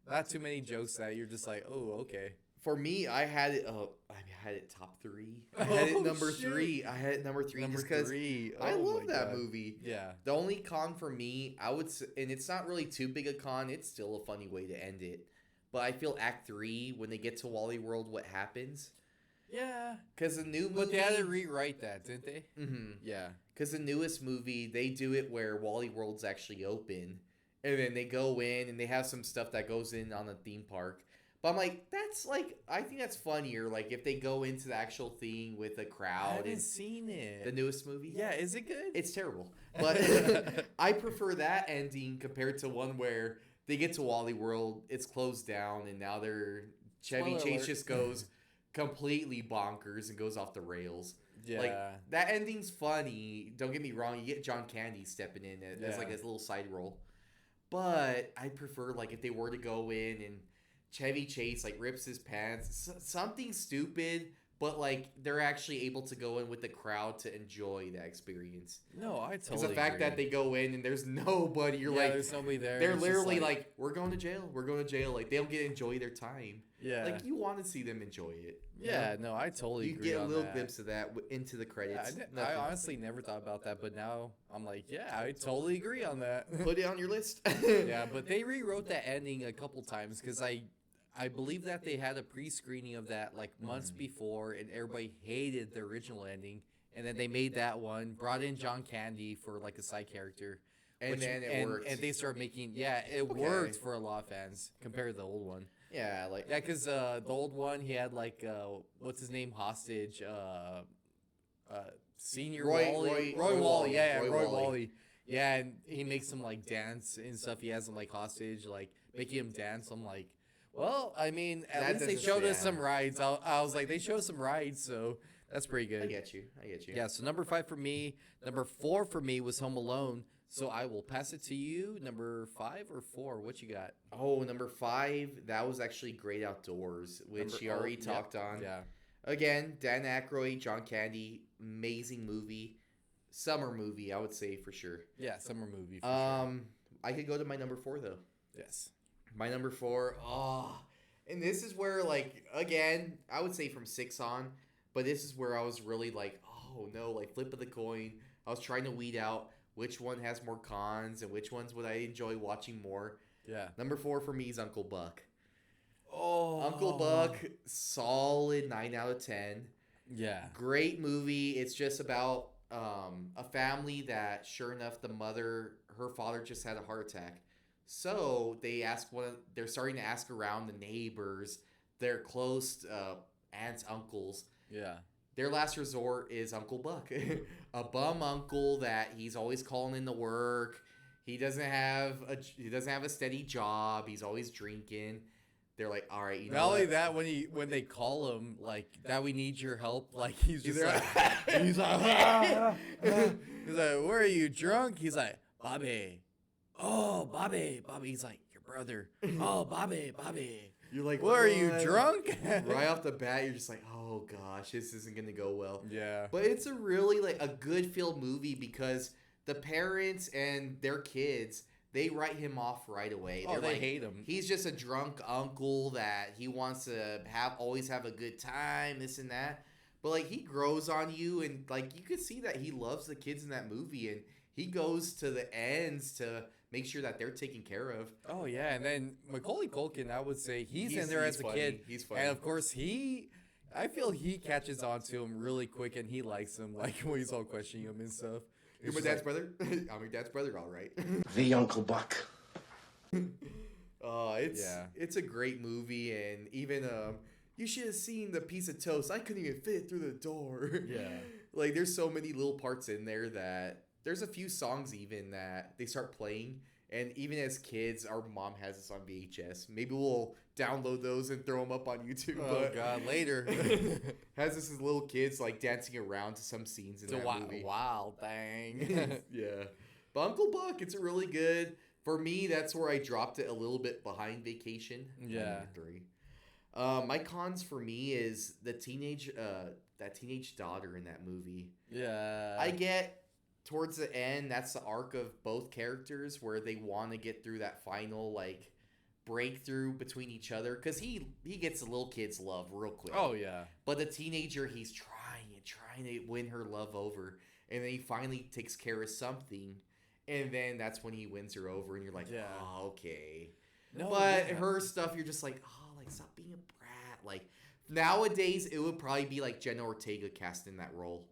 Not too many jokes that you're just like, oh, okay.
For me, I had it. I had it top 3. I had it number
shit.
3. I had it number 3
Number
just because
3.
I
Oh
love
my
that
God.
movie.
Yeah.
The only con for me, I would, and it's not really too big a con. It's still a funny way to end it. But I feel Act 3 when they get to Wally World, what happens?
Yeah.
Because the new movie,
But they had to rewrite that, didn't they?
Mm-hmm.
Yeah.
Because the newest movie, they do it where Wally World's actually open, and then they go in and they have some stuff that goes in on the theme park. But I'm like, I think that's funnier. Like if they go into the actual thing with a
I
crowd
haven't
and
seen it.
the newest movie.
Yeah, is it good?
It's terrible. But I prefer that ending compared to one where they get to Wally World, it's closed down, and now Chevy
Spoiler
Chase
alert.
just goes completely bonkers and goes off the rails.
yeah.
Like that ending's funny. Don't get me wrong. You get John Candy stepping in as like
Yeah.
his little side role. But I prefer like if they were to go in and Chevy Chase like rips his pants, something stupid, but like they're actually able to go in with the crowd to enjoy that experience.
No, I
Because
totally
the fact
agree.
that they go in and there's nobody, you're like,
there's nobody there.
they're
It's just
literally like, we're going to jail. We're going to jail. Like they don't get to enjoy their time.
yeah.
Like you want to see them enjoy it. you
yeah,
know?
no, I totally
You
agree
get a
on
little
that.
glimpse of that into the
Yeah,
credits.
I
Nothing.
honestly never thought about that, but now I'm like, yeah, I totally agree on that.
Put it on your list.
Yeah, but they rewrote that ending a couple times because I believe that they had a pre-screening of that like months before, and everybody hated the original ending, and then they made that one, brought in John Candy for like a side character,
And then it worked.
and they started making it worked for a lot of fans compared to the old one.
Yeah, like
Yeah, because the old one he had like what's his name hostage, Senior Wally, Roy Wally, yeah,
Roy
Roy
Wally.
Wally. Yeah, and he makes him like dance and stuff. He has him like hostage, like making him dance. I'm like, well, I mean, at
That
least they
doesn't-
showed us
yeah.
some rides. I was like, they showed us some rides, so that's pretty good.
I get you.
Yeah, so number 5 for me. Number 4 for me was Home Alone. So I will pass it to you. Number 5 or 4? What you got?
Oh, number 5, that was actually Great Outdoors, which you already talked on.
Yeah.
Again, Dan Aykroyd, John Candy, amazing movie. Summer movie, I would say for sure.
Yeah, summer movie. For sure.
I could go to my number 4 though.
Yes.
My number 4, and this is where like again, I would say from 6 on, but this is where I was really like, oh no, like flip of the coin. I was trying to weed out which one has more cons and which ones would I enjoy watching more.
Yeah.
Number 4 for me is Uncle Buck.
Oh.
Uncle Buck, solid 9 out of 10.
Yeah.
Great movie. It's just about a family that, sure enough, her father just had a heart attack. So they're starting to ask around the neighbors, their close aunts, uncles.
Yeah.
Their last resort is Uncle Buck, a bum uncle that he's always calling in to work. He doesn't have a steady job. He's always drinking. They're like, all right, you know
Not only
what?
that, when they call him like that, we need your help. Like he's just
Either-
like he's like he's like, where are you drunk? He's like, Bobby. Oh, Bobby. He's like, your brother. Oh, Bobby.
You're like,
What are you
"What?"
drunk?
Right off the bat, you're just like, oh gosh, this isn't gonna go well.
Yeah.
But it's a really like a good feel movie because the parents and their kids, they write him off right away.
Oh,
They're
they
like,
hate him.
He's just a drunk uncle that he wants to always have a good time, this and that. But like he grows on you, and like you could see that he loves the kids in that movie, and he goes to the ends to make sure that they're taken care of.
Oh yeah, and then Macaulay Culkin, I would say he's in there
he's
as a
funny.
kid.
He's funny.
And of course I feel he catches on to him really quick, and he likes him, like when he's all questioning him and stuff.
You're my
It's
dad's
just
brother? I'm your dad's brother, all right.
The Uncle Buck.
It's a great movie, and even you should have seen the piece of toast. I couldn't even fit it through the door.
Yeah.
Like there's so many little parts in there that there's a few songs even that they start playing, And even as kids, our mom has us on VHS. Maybe we'll download those and throw them up on YouTube.
Oh
but
God, later.
has us as little kids like dancing around to some scenes in that movie.
Wild thing.
Yeah. But Uncle Buck, it's really good. For me, that's where I dropped it a little bit behind Vacation.
Yeah.
Number 3. My cons for me is that teenage daughter in that movie.
Yeah.
I get towards the end, that's the arc of both characters where they want to get through that final like breakthrough between each other because he gets the little kid's love real quick.
Oh yeah.
But the teenager, he's trying to win her love over, and then he finally takes care of something, and then that's when he wins her over, and you're like,
Yeah.
oh, okay.
No,
But
yeah.
her stuff, you're just like, oh, like stop being a brat. Like nowadays, it would probably be like Jenna Ortega cast in that role,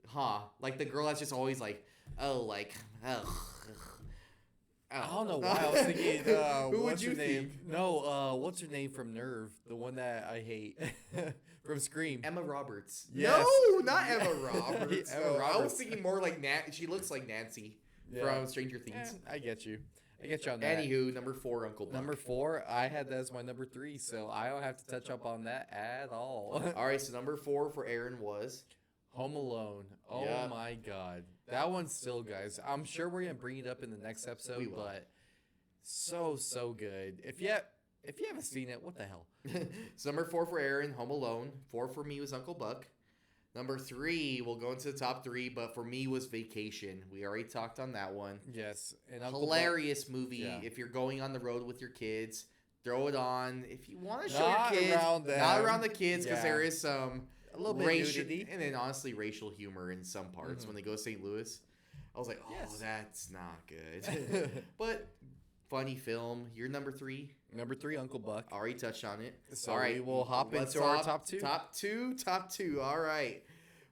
huh? Like the girl that's just always like, oh, like, oh.
I don't know why I was thinking.
Who
What's
would you
her name?
think?
No, what's her name from Nerve? The one that I hate from Scream.
Emma Roberts.
Yes.
No, not Emma Roberts.
Emma
No, I was
Roberts.
thinking more like She looks like Nancy from Stranger Things.
I get you. I get you on that.
Anywho, number 4, Uncle Buck.
Number 4, I had that as my number 3, so I don't have to touch up on that at all.
All right, so number 4 for Aaron was
Home Alone. Oh
Yeah.
my God, that one's still, guys. I'm sure we're gonna bring it up in the next episode,
We will.
but so good. If you haven't seen it, what the hell?
so number 4 for Aaron, Home Alone. 4 for me was Uncle Buck. Number 3, we'll go into the top 3, but for me was Vacation. We already talked on that one.
Yes, and Uncle
Hilarious movie.
Yeah.
If you're going on the road with your kids, throw it on. If you want to show
Not
your kids,
around them.
not around the kids, because
Yeah.
there is some
A little bit
racial,
nudity.
and then honestly racial humor in some parts
Mhm.
when they go to St. Louis. I was like, oh,
Yes.
that's not good. But funny film. You're number 3.
Number 3, Uncle Buck.
Already touched on it.
So
All right,
we will hop
let's
into our
hop-
top 2.
Top two. All right.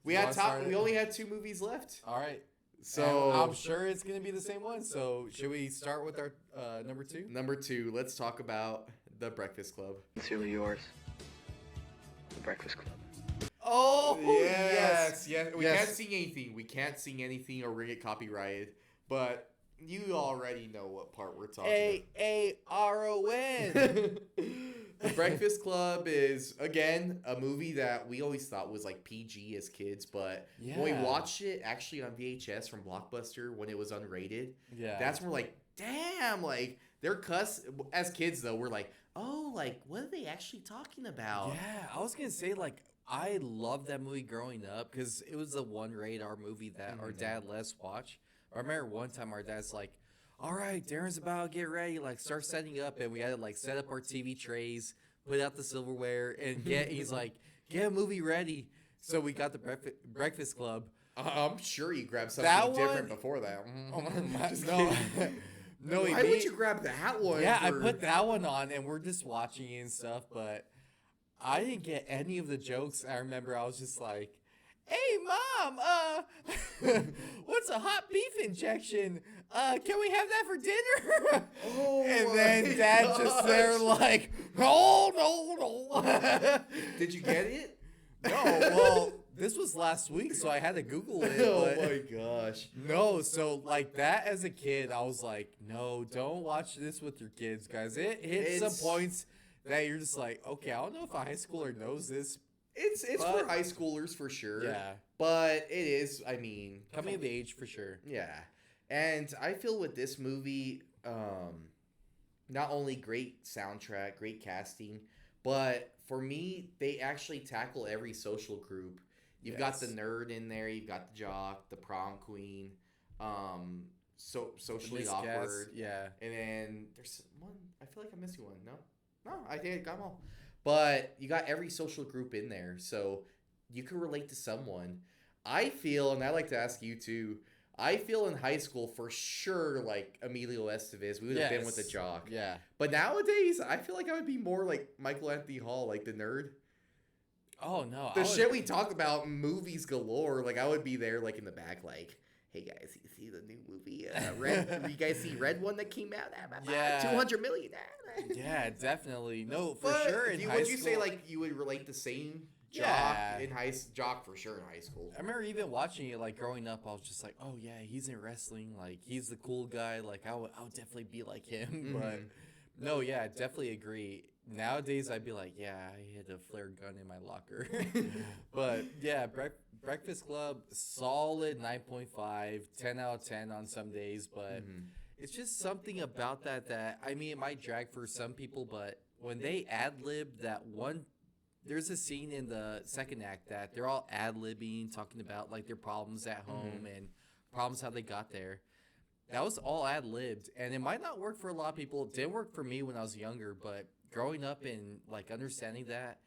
We
You
had
wanna
top.
start
We
it?
only had 2 movies left.
All right.
So
And I'm sure it's gonna be the same one. So should we start with our number 2?
number 2. Let's talk about The Breakfast Club.
Sincerely yours, The Breakfast Club.
Oh
Yes. We
Yes.
can't sing anything. We can't sing anything or we're gonna get copyrighted. But you already know what part we're talking
AARON.
about. The Breakfast Club is again a movie that we always thought was like PG as kids, but when we
Yeah.
watched it actually on VHS from Blockbuster when it was unrated,
Yeah.
that's when we're like, damn, like they're as kids though, we're like, oh, like what are they actually talking about?
Yeah, I was gonna say, like, I loved that movie growing up because it was the one radar movie that our dad let us watch. I remember one time our dad's like, all right, Darren's about to get ready, like start setting up, and we had to like set up our TV trays, put out the silverware, and he's like, get a movie ready. So we got the Breakfast Club.
I'm sure you grabbed
That
something different
one-
before that.
Oh my,
Just
no,
kidding.
no,
Why
he
would
did-
you grab that one?
Yeah, I
for-
put that one on, and we're just watching it and stuff, but I didn't get any of the jokes. I remember I was just like, hey, Mom, what's a hot beef injection? Can we have that for dinner?
Oh
and
my
then Dad just there
gosh.
like, no.
Did you get it?
No, well, this was last week, so I had to Google it.
Oh
but-
my gosh.
No, so like that as a kid, I was like, no, don't watch this with your kids, guys. It hits
It's-
some points that you're just like, okay, I don't know if a high schooler knows this.
It's
But-
for high schoolers for sure.
Yeah,
But it is, I mean,
coming of age for sure.
yeah. And I feel with this movie, not only great soundtrack, great casting, but for me, they actually tackle every social group. You've got the
Yes.
nerd in there, you've got the jock, the prom queen, socially
Miscast,
awkward,
yeah.
and then there's one. I feel like I'm missing one. No, I think I got them all. But you got every social group in there, so you can relate to someone. I feel, and I like to ask you too. I feel in high school for sure, like Emilio Estevez, we would have been with the
Yes.
jock.
Yeah.
But nowadays, I feel like I would be more like Michael Anthony Hall, like the nerd.
Oh no.
The shit we talk about, movies galore. Like I would be there, like in the back, like, hey guys, you see the new movie? Red? You guys see Red one that came out?
Yeah.
200 million.
Yeah, definitely. No, for
But
sure. In high
would you say
school-
like you would relate the same
Yeah.
Jock for sure in high school.
I remember even watching it, like, growing up, I was just like, oh, yeah, he's in wrestling. Like, he's the cool guy. Like, I would definitely be like him. But, no, yeah, I definitely agree. Nowadays, I'd be like, yeah, I had a flare gun in my locker. But, yeah, Breakfast Club, solid 9.5, 10 out of 10 on some days. But it's just something about that, I mean, it might drag for some people, but when they ad-lib that one, there's a scene in the second act that they're all ad-libbing, talking about, like, their problems at home and problems how they got there. That was all ad-libbed, and it might not work for a lot of people. It didn't work for me when I was younger, but growing up and, like, understanding that,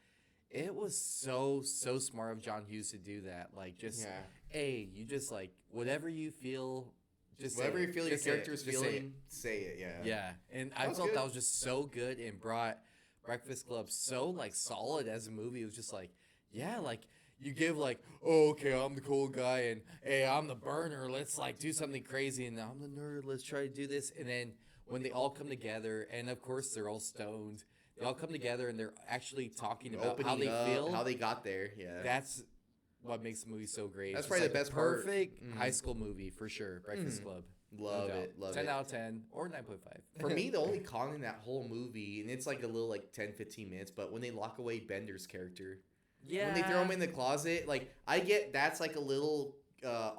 it was so smart of John Hughes to do that. Like, just, hey, you just, like, whatever you feel, just
whatever you feel your character's
Just say it.
feeling, say it. Yeah.
Yeah, and I felt that was just so good and brought Breakfast Club so, like, solid as a movie. It was just like, yeah, like, you give, like, oh, okay, I'm the cool guy, and hey, I'm the burner, let's, like, do something crazy, and I'm the nerd, let's try to do this. And then when they all come together, and of course they're all stoned, they all come together and they're actually talking about how they feel,
how they got there. Yeah,
that's what makes the movie so great.
That's
It's
probably
like
the best
perfect high school movie for sure. Breakfast Club,
love
no doubt.
it, love
10
it.
out of 10 or 9.5.
For me, the only con in that whole movie, and it's like a little like 10-15 minutes, but when they lock away Bender's character, when they throw him in the closet, like, I get that's like a little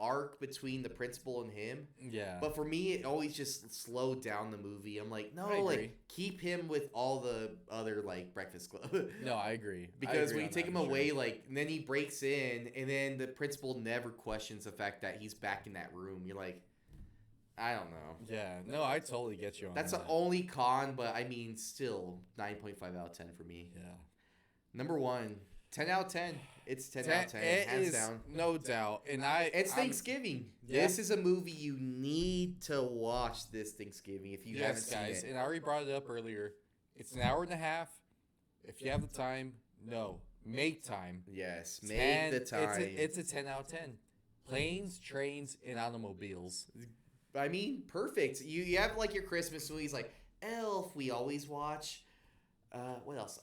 arc between the principal and him.
Yeah.
But for me, it always just slowed down the movie. I'm like, no,
I agree.
like, keep him with all the other, like, Breakfast Club.
No, I agree.
Because
I agree
when you
on
take
that
him
for
away,
sure.
like, and then he breaks in, and then the principal never questions the fact that he's back in that room. You're like, I don't know.
Yeah, no, I totally get you on
That's
that.
the only con, but I mean, still 9.5 out of 10 for me.
Yeah.
Number 1, 10 out of 10. It's 10 out of 10,
It
hands
is,
down.
no doubt. And
It's
I'm-
Thanksgiving.
Yeah.
This is a movie you need to watch this Thanksgiving if you haven't
Yes,
seen
guys,
it.
and I already brought it up earlier. It's an hour and a half. If you have the time, make time.
Yes, make
10
the time.
It's a 10 out of 10. Planes, trains, and automobiles.
I mean, perfect. You have like your Christmas movies like Elf, we always watch. What else?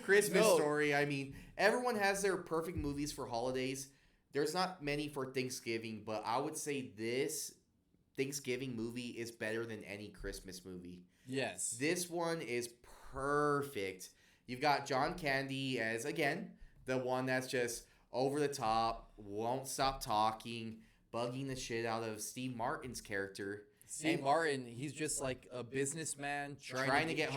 Christmas
No.
Story. I mean, everyone has their perfect movies for holidays. There's not many for Thanksgiving, but I would say this Thanksgiving movie is better than any Christmas movie.
Yes.
This one is perfect. You've got John Candy as, again, the one that's just over the top, won't stop talking, bugging the shit out of Steve Martin's character.
Steve Martin, he's just like a businessman trying to get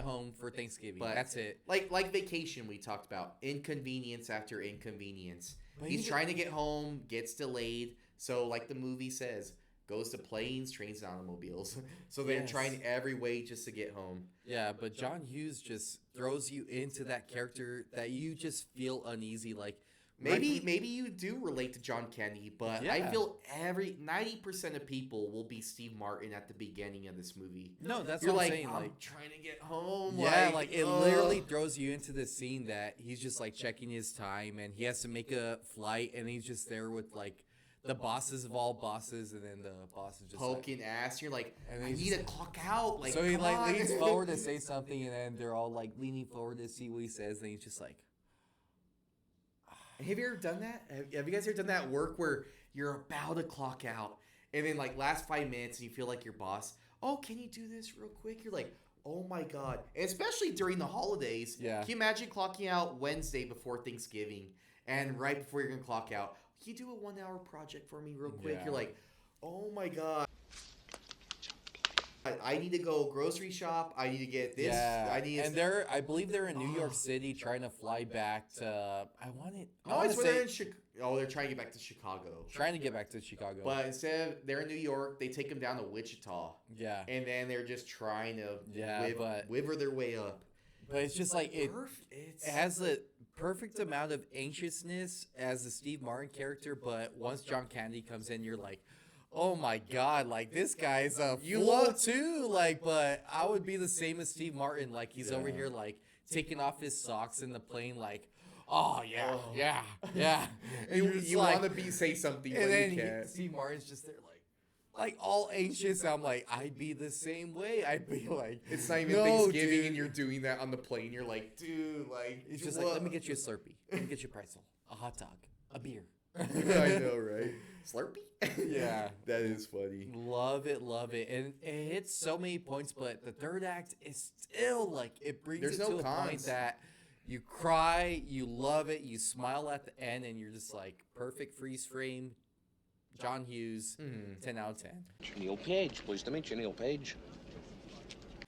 home for Thanksgiving.
But
that's it.
Like Vacation we talked about. Inconvenience after inconvenience.
But
He's
even-
trying to get home, gets delayed. So like the movie says, goes to planes, trains, and automobiles. So they're
Yes.
trying every way just to get home.
Yeah, but John Hughes just throws you into that character that you just feel uneasy. Like
Maybe you do relate to John Candy, but I
Yeah.
feel 90% of people will be Steve Martin at the beginning of this movie.
no, that's
You're
what I'm
like,
saying.
I'm
Like,
trying to get home.
yeah, like it literally
ugh.
throws you into the scene that he's just like checking his time and he has to make a flight and he's just there with like the bosses of all bosses and then the boss is just like,
poking ass. You're like,
And
I
he's
need
just
to clock out. Like,
so he
come
like
on.
leans forward to say something and then they're all like leaning forward to see what he says and he's just like,
Have you ever done that? Have you guys ever done that work where you're about to clock out and then like last 5 minutes and you feel like your boss, oh, can you do this real quick? You're like, oh my God. And especially during the holidays.
Yeah.
Can you imagine clocking out Wednesday before Thanksgiving and right before you're going to clock out? Can you do a 1 hour project for me real quick?
Yeah.
You're like, oh my God. I need to go grocery shop. I need to get this.
yeah.
I need
And I believe they're in New York City trying to fly back to, I want
No, it's when they're in Chicago. Oh, they're trying to get back to Chicago.
trying to get back to Chicago.
But instead of they're in New York, they take them down to Wichita.
yeah.
And then they're just trying to
Yeah, but-
wiver their way up.
But it's just like it
It's
has the perfect amount of anxiousness as the Steve Martin character, but once John Candy comes in, you're like, oh my God, like this guy's a fool too. Like, but I would be the same as Steve Martin. Like he's over here like taking off his socks in the plane, like, oh yeah, yeah. And you're just
you
like-
want to say something,
and
but
then
you can't.
Steve Martin's just there like, like all anxious. I'm like, I'd be the same way. I'd be like,
It's not even
no,
Thanksgiving
dude.
and you're doing that on the plane. You're like, dude, like,
He's just like, let me get you a Slurpee. Let me get you a pretzel, a hot dog, a beer.
I know, right? Slurpee?
Yeah.
That is funny.
Love it, and it hits so many points. But the third act is still like it brings
There's
it
no
to a point
cons.
that you cry, you love it, you smile at the end, and you're just like perfect freeze frame. John Hughes, 10 out of 10,
Neil Page. Pleased to meet you, Neil Page.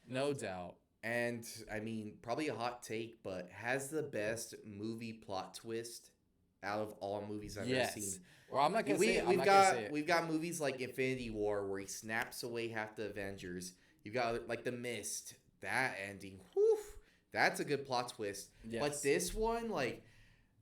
no doubt.
And, I mean, probably a hot take, but has the best movie plot twist out of all movies I've ever seen.
Well, I'm not gonna say it. I'm
We've
not gonna say
got
it.
we've got movies like Infinity War where he snaps away half the Avengers. You've got like The Mist, that ending. Whew, that's a good plot twist.
Yes.
But this one, like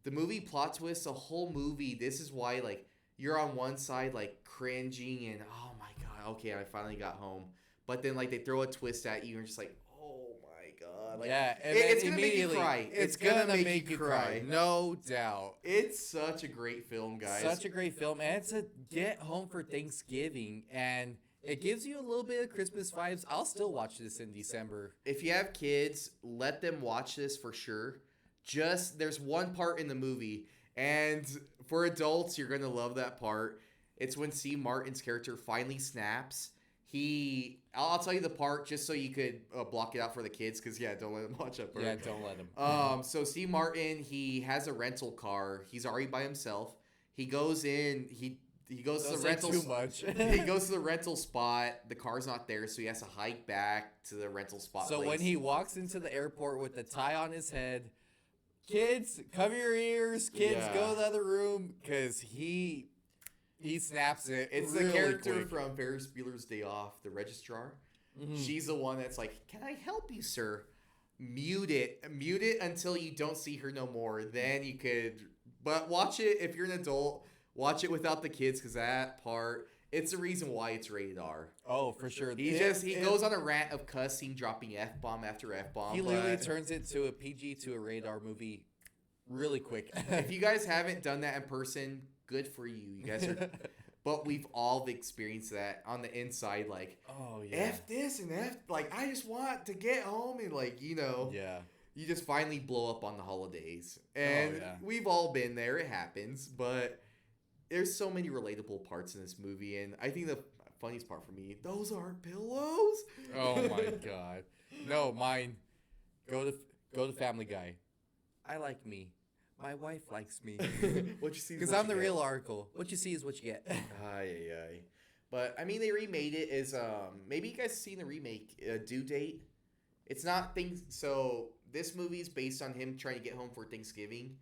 the movie plot twist, the whole movie. This is why like you're on one side like cringing and oh my god, okay, I finally got home. But then like they throw a twist at you and you're just like, oh my god, like
yeah, and
it's
then
gonna make you
immediately,
cry.
It's gonna make you cry, no doubt.
It's such a great film, guys.
Such a great film, and it's a get home for Thanksgiving, and it gives you a little bit of Christmas vibes. I'll still watch this in December.
If you have kids, let them watch this for sure. Just there's one part in the movie, and for adults, you're gonna love that part. It's when C. Martin's character finally snaps. I'll tell you the part just so you could block it out for the kids, because yeah, don't let them watch that part.
Yeah, don't let him.
So Steve Martin, he has a rental car. He's already by himself. He goes in. He goes to
Don't
the
say
rental.
too much.
He goes to the rental spot. The car's not there, so he has to hike back to the rental spot.
So
place.
when he walks into the airport with the tie on his head, kids, cover your ears. Kids,
Yeah.
go to the other room, because he snaps it.
It's
really
the character
quick.
from Ferris Bueller's Day Off, the registrar.
Mm-hmm.
She's the one that's like, "Can I help you, sir?" Mute it until you don't see her no more. Then you could, but watch it if you're an adult. Watch it without the kids, because that part, it's the reason why it's rated R.
Oh, for sure.
He goes on a rant of cussing, dropping F-bomb after F-bomb.
He literally
but
turns it to a PG to a radar movie really quick.
if you guys haven't done that in person, good for you. You guys are, but we've all experienced that on the inside, like,
oh yeah.
F this and F, like, I just want to get home and, like,
Yeah.
you just finally blow up on the holidays. And
yeah.
we've all been there. It happens. But there's so many relatable parts in this movie. And I think the funniest part for me, those aren't pillows.
Oh my god. No, mine. Go to Family Guy. I like me. My wife likes me.
What you see is
Because
what
I'm
you
the
get.
real article. What you see is what you get.
Ay, ay, ay. But I mean, they remade it as maybe you guys seen the remake, Due Date. It's not things. So this movie is based on him trying to get home for Thanksgiving.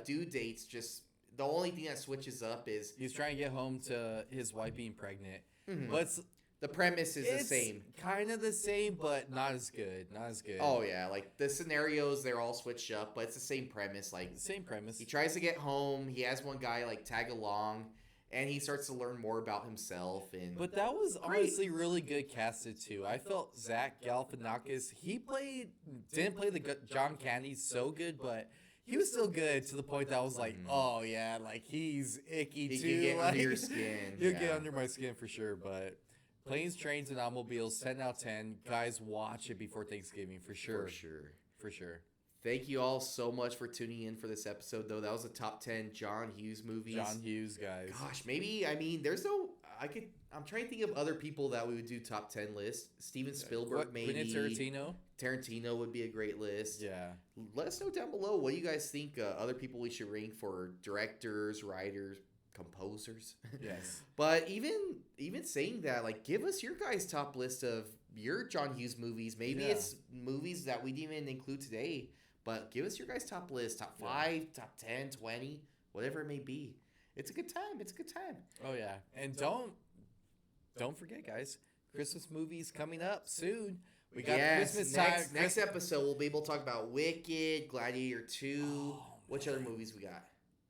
Due Date's just the only thing that switches up is
He's trying to get home to his wife being pregnant.
Mhm.
But it's
the premise is the same.
Kind of the same, but not as good. Not as good.
Oh yeah, like the scenarios they're all switched up, but it's the same premise. Like
Same premise.
he tries to get home. He has one guy like tag along, and he starts to learn more about himself. And
But that was
Great.
honestly really good casted too. I felt Zach Galifianakis, didn't play the John Candy so good, but he was still good to the point that I was like, oh yeah, like he's icky
he
too.
can get
like,
under your skin.
He'll
yeah.
get under my skin for sure. But Planes, Trains, and Automobiles, 10 out of 10. Guys, watch it before Thanksgiving for sure.
For sure.
For sure.
Thank you all so much for tuning in for this episode, though. That was a top 10 John Hughes movies.
John Hughes, guys.
Gosh, maybe, I mean, I'm trying to think of other people that we would do top 10 lists. Steven Spielberg, maybe.
Quentin Tarantino?
Tarantino would be a great list.
Yeah.
Let us know down below what you guys think other people we should rank for directors, writers, composers.
Yes.
But even saying that, like, give us your guys' top list of your John Hughes movies. Maybe
Yeah.
it's movies that we didn't even include today, but give us your guys' top list, top 5, top 10, 20, whatever it may be. It's a good time. It's a good time.
Oh yeah, and don't forget, guys. Christmas movies coming up soon. We got Christmas time.
Next episode, we'll be able to talk about Wicked, Gladiator 2.
Oh,
Which other movies we got?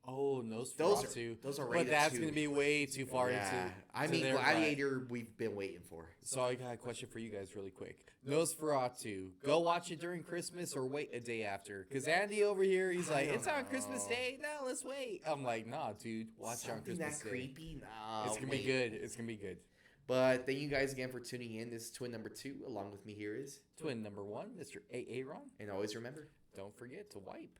Oh, Nosferatu.
Those are
But
rated
that's
2.
gonna be way too far
Yeah.
into.
I
to
mean,
there, but-
Gladiator, we've been waiting for.
So I got a question for you guys, really quick. Nosferatu. Go watch it during Christmas or wait a day after. Cause Andy over here, he's like,
don't
it's on Christmas
know.
Day. No, let's wait. I'm like, nah, dude. Watch it on
Something
Christmas
that
Day.
creepy? Nah,
It's gonna
wait.
be good. It's gonna be good.
But thank you guys again for tuning in. This is twin number 2. Along with me here is.
Twin number 1, Mr. Aaron.
And always remember,
Don't forget to wipe.